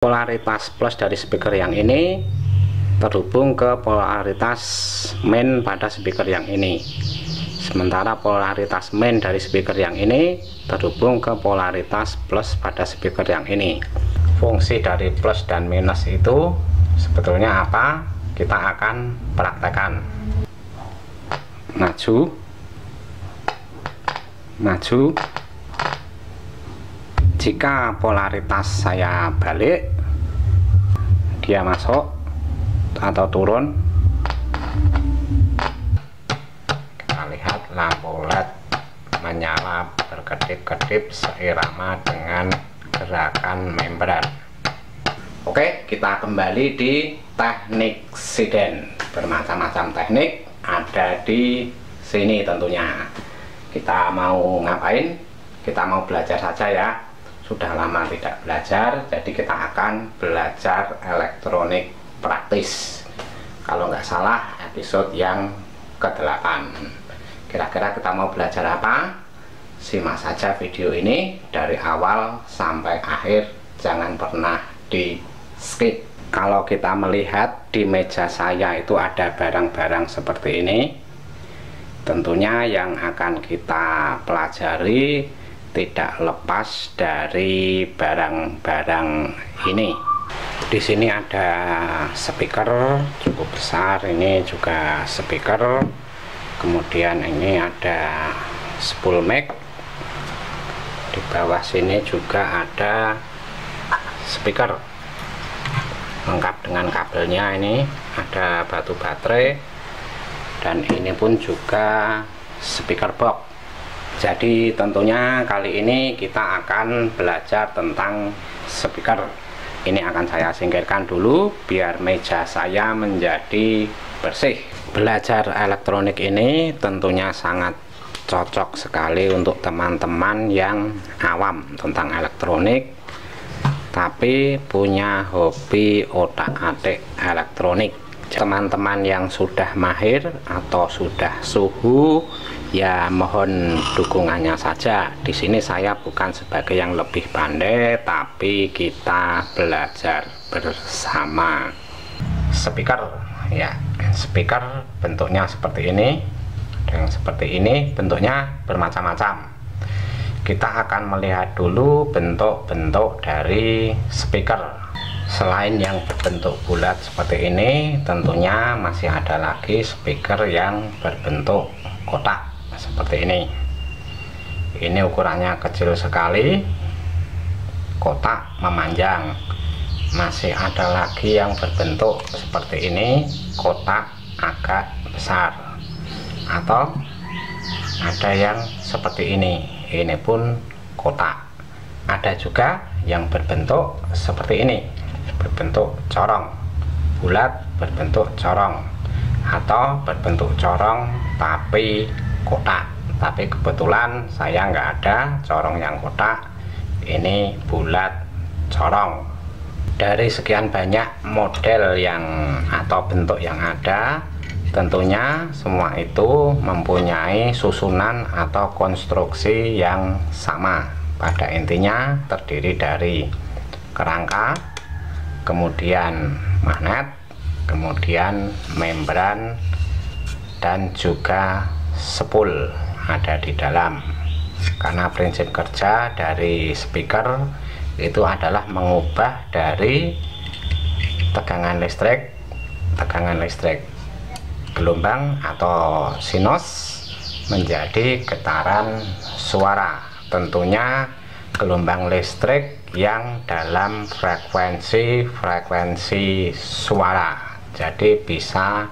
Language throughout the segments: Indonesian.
polaritas plus dari speaker yang ini terhubung ke polaritas main pada speaker yang ini, sementara polaritas main dari speaker yang ini terhubung ke polaritas plus pada speaker yang ini. Fungsi dari plus dan minus itu sebetulnya apa? Kita akan praktekkan. Maju, maju. Jika polaritas saya balik, dia masuk atau turun. Kita lihat lampu LED menyala berkedip-kedip seirama dengan gerakan membran. Oke, kita kembali di teknik siden. Bermacam-macam teknik ada di sini tentunya. Kita mau ngapain? Kita mau belajar saja ya. Sudah lama tidak belajar, jadi kita akan belajar elektronik praktis. Kalau nggak salah episode yang ke-8. Kira-kira kita mau belajar apa? Simak saja video ini dari awal sampai akhir, jangan pernah di skip. Kalau kita melihat di meja saya itu ada barang-barang seperti ini, tentunya yang akan kita pelajari tidak lepas dari barang-barang ini. Di sini ada speaker cukup besar, ini juga speaker. Kemudian ini ada spool mic. Di bawah sini juga ada speaker lengkap dengan kabelnya. Ini ada batu baterai, dan ini pun juga speaker box. Jadi tentunya kali ini kita akan belajar tentang speaker. Ini akan saya singkirkan dulu biar meja saya menjadi bersih. Belajar elektronik ini tentunya sangat cocok sekali untuk teman-teman yang awam tentang elektronik, tapi punya hobi otak-atik elektronik. Teman-teman yang sudah mahir atau sudah suhu, ya mohon dukungannya saja. Di sini saya bukan sebagai yang lebih pandai, tapi kita belajar bersama. Speaker, ya, speaker bentuknya seperti ini, dan seperti ini bentuknya bermacam-macam. Kita akan melihat dulu bentuk-bentuk dari speaker. Selain yang berbentuk bulat seperti ini, tentunya masih ada lagi speaker yang berbentuk kotak seperti ini. Ini ukurannya kecil sekali, kotak memanjang. Masih ada lagi yang berbentuk seperti ini, kotak agak besar, atau ada yang seperti ini pun kotak. Ada juga yang berbentuk seperti ini, berbentuk corong, bulat berbentuk corong, atau berbentuk corong tapi kotak. Tapi kebetulan saya nggak ada corong yang kotak, ini bulat corong. Dari sekian banyak model yang atau bentuk yang ada, tentunya semua itu mempunyai susunan atau konstruksi yang sama. Pada intinya terdiri dari kerangka, kemudian magnet, kemudian membran, dan juga spool ada di dalam. Karena prinsip kerja dari speaker itu adalah mengubah dari tegangan listrik gelombang atau sinus menjadi getaran suara. Tentunya gelombang listrik yang dalam frekuensi suara, jadi bisa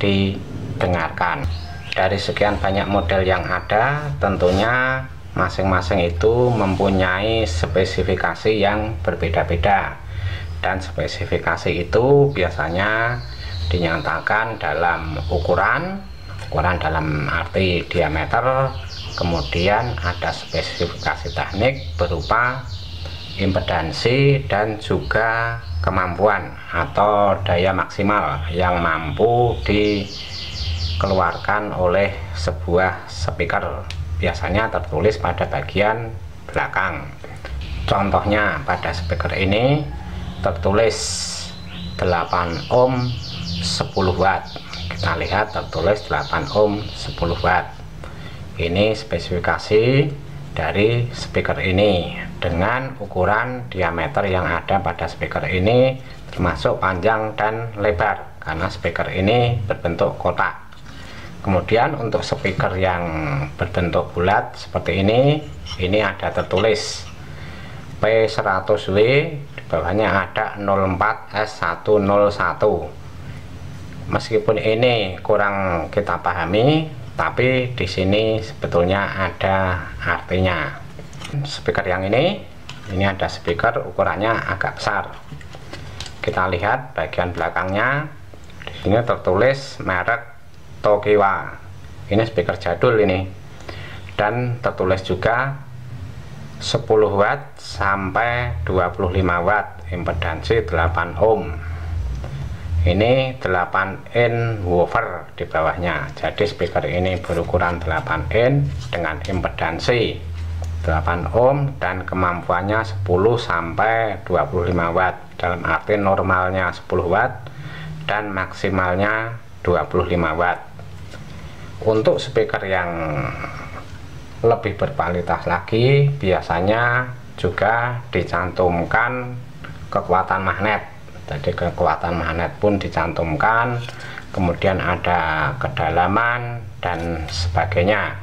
didengarkan. Dari sekian banyak model yang ada, tentunya masing-masing itu mempunyai spesifikasi yang berbeda-beda, dan spesifikasi itu biasanya dinyatakan dalam ukuran dalam arti diameter. Kemudian ada spesifikasi teknik berupa impedansi dan juga kemampuan atau daya maksimal yang mampu dikeluarkan oleh sebuah speaker. Biasanya tertulis pada bagian belakang. Contohnya pada speaker ini tertulis 8 ohm 10 watt. Kita lihat tertulis 8 ohm 10 watt. Ini spesifikasi dari speaker ini dengan ukuran diameter yang ada pada speaker ini, termasuk panjang dan lebar, karena speaker ini berbentuk kotak. Kemudian untuk speaker yang berbentuk bulat seperti ini ada tertulis P100W, di bawahnya ada 04S101. Meskipun ini kurang kita pahami, tapi di sini sebetulnya ada artinya. Speaker yang ini ada speaker ukurannya agak besar. Kita lihat bagian belakangnya, di sini tertulis merek Tokiwa. Ini speaker jadul ini, dan tertulis juga 10 watt sampai 25 watt, impedansi 8 ohm. Ini 8 in woofer di bawahnya. Jadi speaker ini berukuran 8 in dengan impedansi 8 ohm dan kemampuannya 10 sampai 25 watt. Dalam arti normalnya 10 watt dan maksimalnya 25 watt. Untuk speaker yang lebih berkualitas lagi, biasanya juga dicantumkan kekuatan magnet. Jadi kekuatan magnet pun dicantumkan, kemudian ada kedalaman dan sebagainya.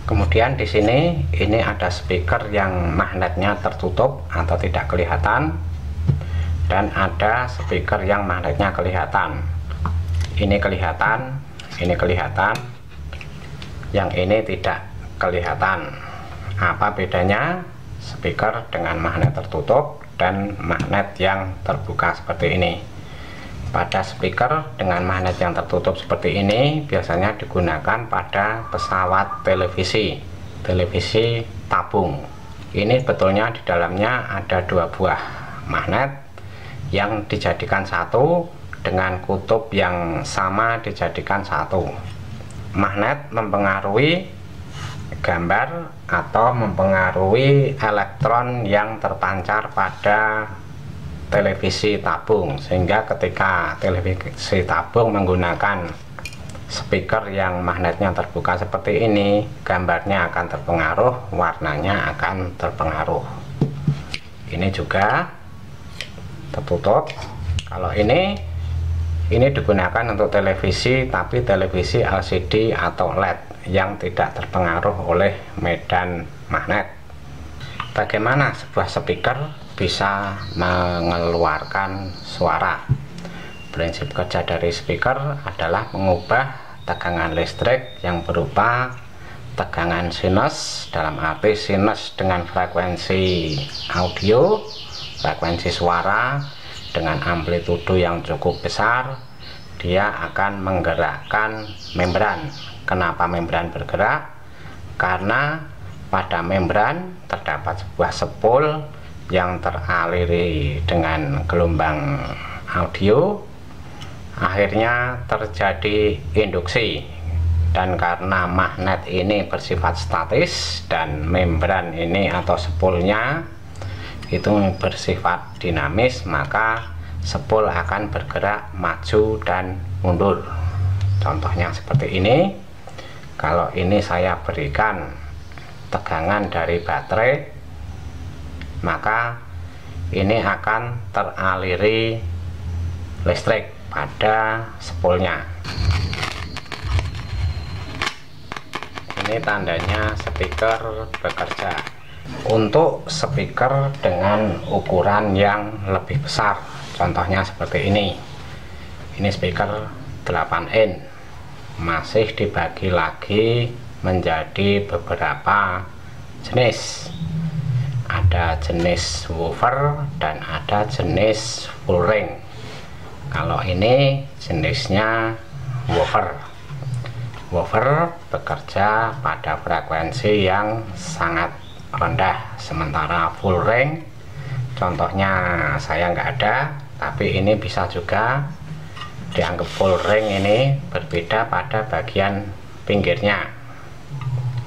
Kemudian di sini ini ada speaker yang magnetnya tertutup atau tidak kelihatan, dan ada speaker yang magnetnya kelihatan. Ini kelihatan, ini kelihatan, yang ini tidak kelihatan. Apa bedanya speaker dengan magnet tertutup dan magnet yang terbuka seperti ini? Pada speaker dengan magnet yang tertutup seperti ini biasanya digunakan pada pesawat televisi tabung. Ini betulnya di dalamnya ada 2 buah magnet yang dijadikan satu, dengan kutub yang sama dijadikan satu. Magnet mempengaruhi gambar atau mempengaruhi elektron yang terpancar pada televisi tabung, sehingga ketika televisi tabung menggunakan speaker yang magnetnya terbuka seperti ini, gambarnya akan terpengaruh, warnanya akan terpengaruh. Ini juga tertutup. Kalau ini digunakan untuk televisi, tapi televisi LCD atau LED yang tidak terpengaruh oleh medan magnet. Bagaimana sebuah speaker bisa mengeluarkan suara? Prinsip kerja dari speaker adalah mengubah tegangan listrik yang berupa tegangan sinus, dalam arti sinus dengan frekuensi audio, frekuensi suara dengan amplitudo yang cukup besar, dia akan menggerakkan membran. Kenapa membran bergerak? Karena pada membran terdapat sebuah spool yang teraliri dengan gelombang audio, akhirnya terjadi induksi. Dan karena magnet ini bersifat statis dan membran ini atau spoolnya itu bersifat dinamis, maka spool akan bergerak maju dan mundur. Contohnya seperti ini. Kalau ini saya berikan tegangan dari baterai, maka ini akan teraliri listrik pada spoolnya. Ini tandanya speaker bekerja. Untuk speaker dengan ukuran yang lebih besar, contohnya seperti ini. Ini speaker 8 in, masih dibagi lagi menjadi beberapa jenis. Ada jenis woofer dan ada jenis full ring. Kalau ini jenisnya woofer. Woofer bekerja pada frekuensi yang sangat rendah, sementara full ring contohnya saya nggak ada, tapi ini bisa juga dianggap full ring. Ini berbeda pada bagian pinggirnya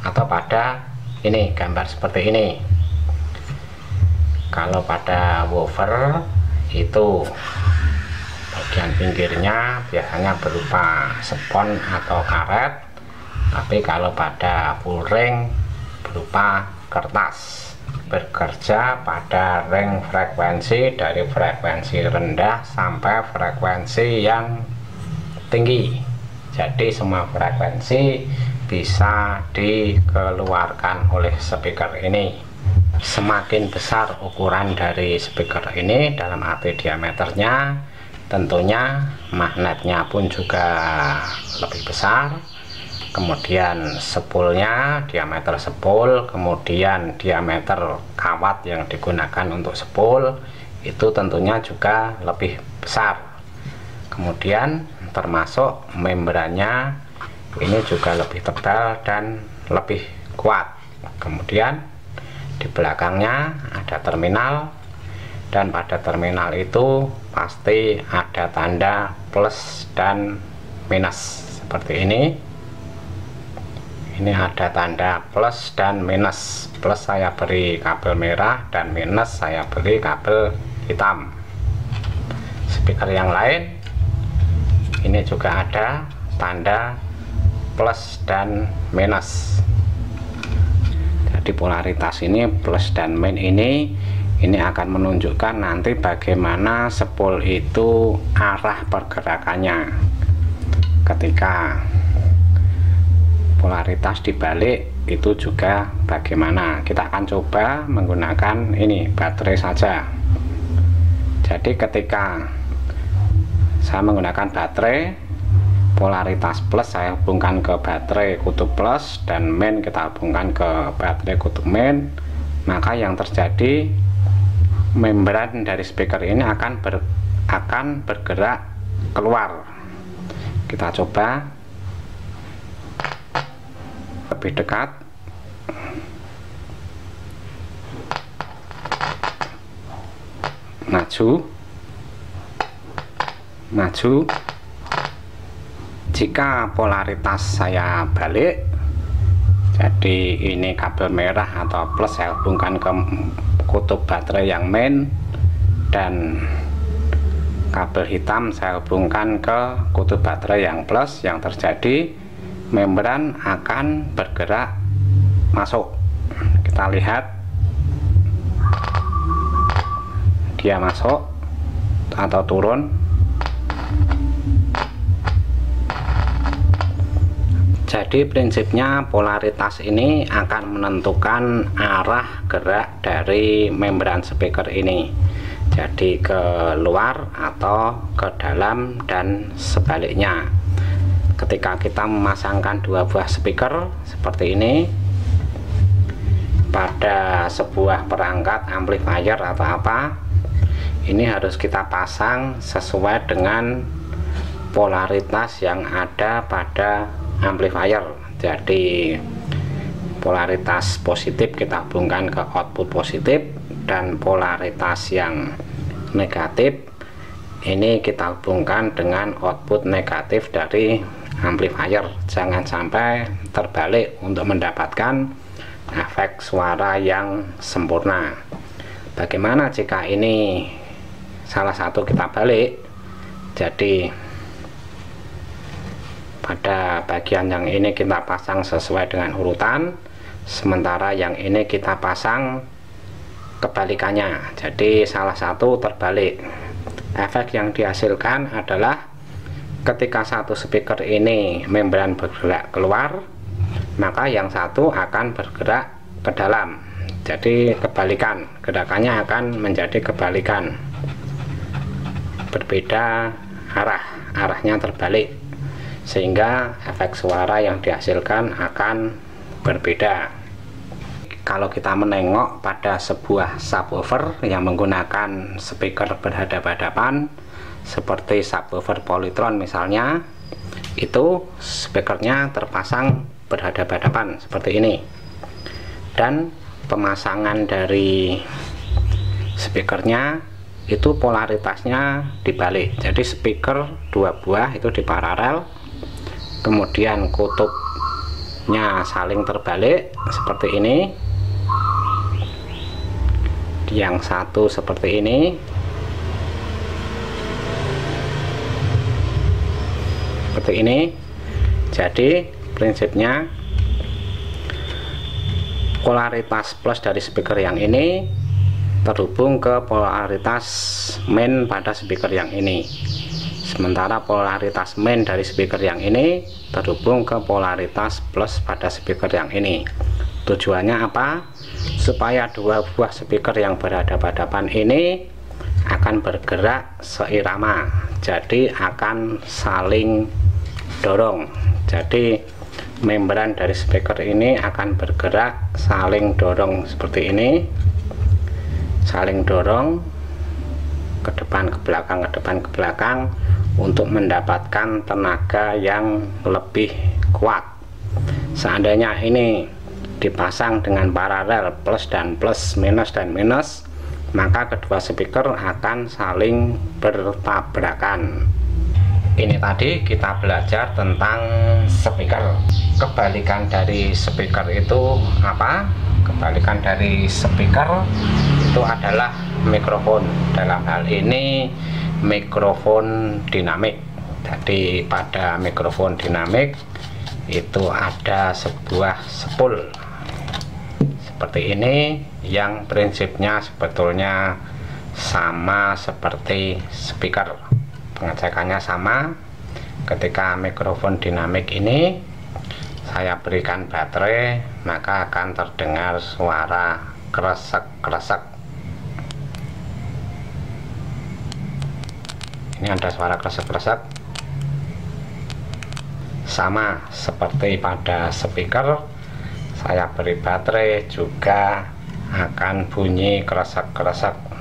atau pada ini gambar seperti ini. Kalau pada woofer itu bagian pinggirnya biasanya berupa spons atau karet, tapi kalau pada full ring berupa kertas, bekerja pada ring frekuensi dari frekuensi rendah sampai frekuensi yang tinggi. Jadi semua frekuensi bisa dikeluarkan oleh speaker ini. Semakin besar ukuran dari speaker ini dalam arti diameternya, tentunya magnetnya pun juga lebih besar. Kemudian spoolnya, diameter spool, kemudian diameter kawat yang digunakan untuk spool itu tentunya juga lebih besar. Kemudian termasuk membrannya ini juga lebih tebal dan lebih kuat. Kemudian di belakangnya ada terminal, dan pada terminal itu pasti ada tanda plus dan minus seperti ini. Ini ada tanda plus dan minus. Plus saya beri kabel merah dan minus saya beri kabel hitam. Speaker yang lain ini juga ada tanda plus dan minus. Jadi polaritas ini plus dan min ini akan menunjukkan nanti bagaimana spool itu arah pergerakannya ketika polaritas dibalik itu juga bagaimana. Kita akan coba menggunakan ini baterai saja. Jadi ketika saya menggunakan baterai, polaritas plus saya hubungkan ke baterai kutub plus dan min kita hubungkan ke baterai kutub min, maka yang terjadi membran dari speaker ini akan bergerak keluar. Kita coba lebih dekat. Maju. Jika polaritas saya balik, jadi ini kabel merah atau plus saya hubungkan ke kutub baterai yang main, dan kabel hitam saya hubungkan ke kutub baterai yang plus, yang terjadi membran akan bergerak masuk. Kita lihat dia masuk atau turun. Jadi prinsipnya polaritas ini akan menentukan arah gerak dari membran speaker ini, jadi ke luar atau ke dalam dan sebaliknya. Ketika kita memasangkan dua buah speaker seperti ini pada sebuah perangkat amplifier atau apa, ini harus kita pasang sesuai dengan polaritas yang ada pada amplifier. Jadi polaritas positif kita hubungkan ke output positif, dan polaritas yang negatif ini kita hubungkan dengan output negatif dari amplifier. Jangan sampai terbalik untuk mendapatkan efek suara yang sempurna. Bagaimana jika ini salah satu kita balik? Jadi pada bagian yang ini kita pasang sesuai dengan urutan, sementara yang ini kita pasang kebalikannya, jadi salah satu terbalik. Efek yang dihasilkan adalah ketika satu speaker ini membran bergerak keluar, maka yang satu akan bergerak ke dalam. Jadi kebalikan, gerakannya akan menjadi kebalikan, berbeda arahnya terbalik, sehingga efek suara yang dihasilkan akan berbeda. Kalau kita menengok pada sebuah subwoofer yang menggunakan speaker berhadap-hadapan seperti subwoofer Polytron misalnya, itu speakernya terpasang berhadap-hadapan seperti ini, dan pemasangan dari speakernya itu polaritasnya dibalik. Jadi speaker dua buah itu di paralel, kemudian kutubnya saling terbalik seperti ini, yang satu seperti ini seperti ini. Jadi prinsipnya polaritas plus dari speaker yang ini terhubung ke polaritas main pada speaker yang ini, sementara polaritas main dari speaker yang ini terhubung ke polaritas plus pada speaker yang ini. Tujuannya apa? Supaya dua buah speaker yang berhadapan-hadapan ini akan bergerak seirama, jadi akan saling dorong. Jadi membran dari speaker ini akan bergerak saling dorong seperti ini, saling dorong ke depan ke belakang, ke depan ke belakang, untuk mendapatkan tenaga yang lebih kuat. Seandainya ini dipasang dengan paralel plus dan plus, minus dan minus, maka kedua speaker akan saling bertabrakan. Ini tadi kita belajar tentang speaker. Kebalikan dari speaker itu apa? Kebalikan dari speaker itu adalah mikrofon. Dalam hal ini mikrofon dinamik. Jadi pada mikrofon dinamik itu ada sebuah spool seperti ini, yang prinsipnya sebetulnya sama seperti speaker. Pengecekannya sama. Ketika mikrofon dinamik ini saya berikan baterai, maka akan terdengar suara kresek-kresek. Ini ada suara kresek-kresek, sama seperti pada speaker. Saya beri baterai juga akan bunyi kresek-kresek.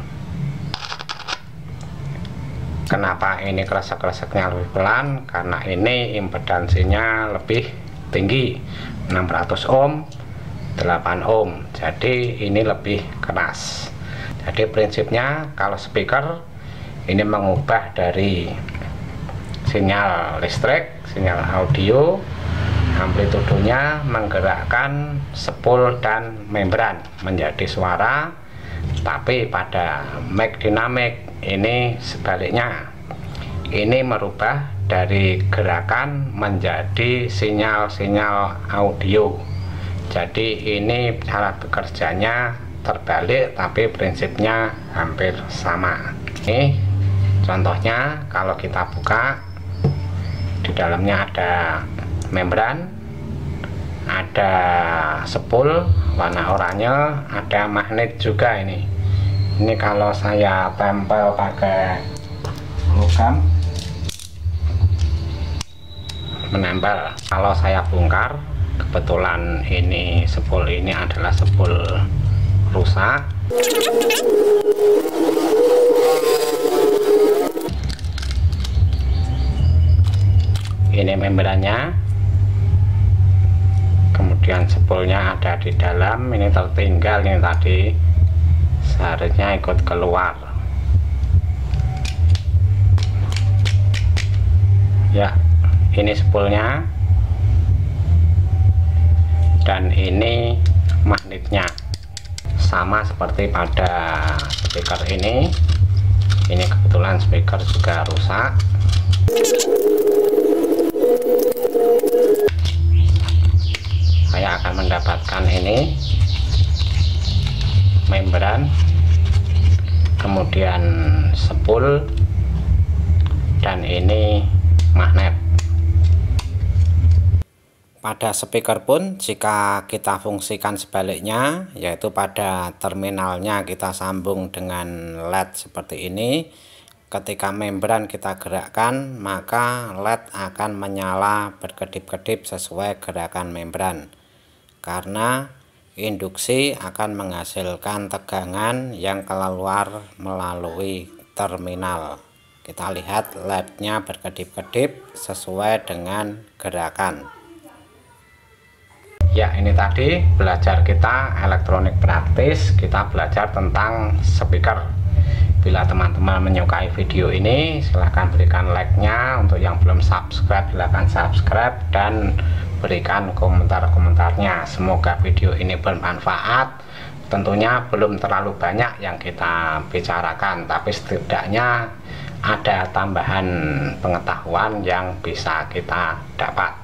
Kenapa ini kresek-kreseknya lebih pelan? Karena ini impedansinya lebih tinggi, 600 ohm, 8 ohm. Jadi ini lebih keras. Jadi prinsipnya kalau speaker ini mengubah dari sinyal listrik, sinyal audio, amplitudenya menggerakkan spool dan membran menjadi suara. Tapi pada mic dinamik ini sebaliknya, ini merubah dari gerakan menjadi sinyal-sinyal audio. Jadi ini cara bekerjanya terbalik, tapi prinsipnya hampir sama. Ini contohnya, kalau kita buka, di dalamnya ada membran, ada spool warna oranye, ada magnet juga. Ini kalau saya tempel pakai logam menempel. Kalau saya bongkar, kebetulan ini spool ini adalah spool rusak. Ini membrannya, kemudian spoolnya ada di dalam. Ini tertinggal, ini tadi seharusnya ikut keluar ya. Ini spoolnya dan ini magnetnya, sama seperti pada speaker ini. Ini kebetulan speaker juga rusak. Saya akan mendapatkan ini membran, kemudian spool, dan ini magnet. Pada speaker pun jika kita fungsikan sebaliknya, yaitu pada terminalnya kita sambung dengan LED seperti ini. Ketika membran kita gerakkan, maka LED akan menyala berkedip-kedip sesuai gerakan membran, karena induksi akan menghasilkan tegangan yang keluar melalui terminal. Kita lihat LED-nya berkedip-kedip sesuai dengan gerakan. Ya, ini tadi belajar kita elektronik praktis, kita belajar tentang speaker. Bila teman-teman menyukai video ini, silahkan berikan like-nya. Untuk yang belum subscribe, silahkan subscribe dan berikan komentar-komentarnya. Semoga video ini bermanfaat. Tentunya belum terlalu banyak yang kita bicarakan, tapi setidaknya ada tambahan pengetahuan yang bisa kita dapat.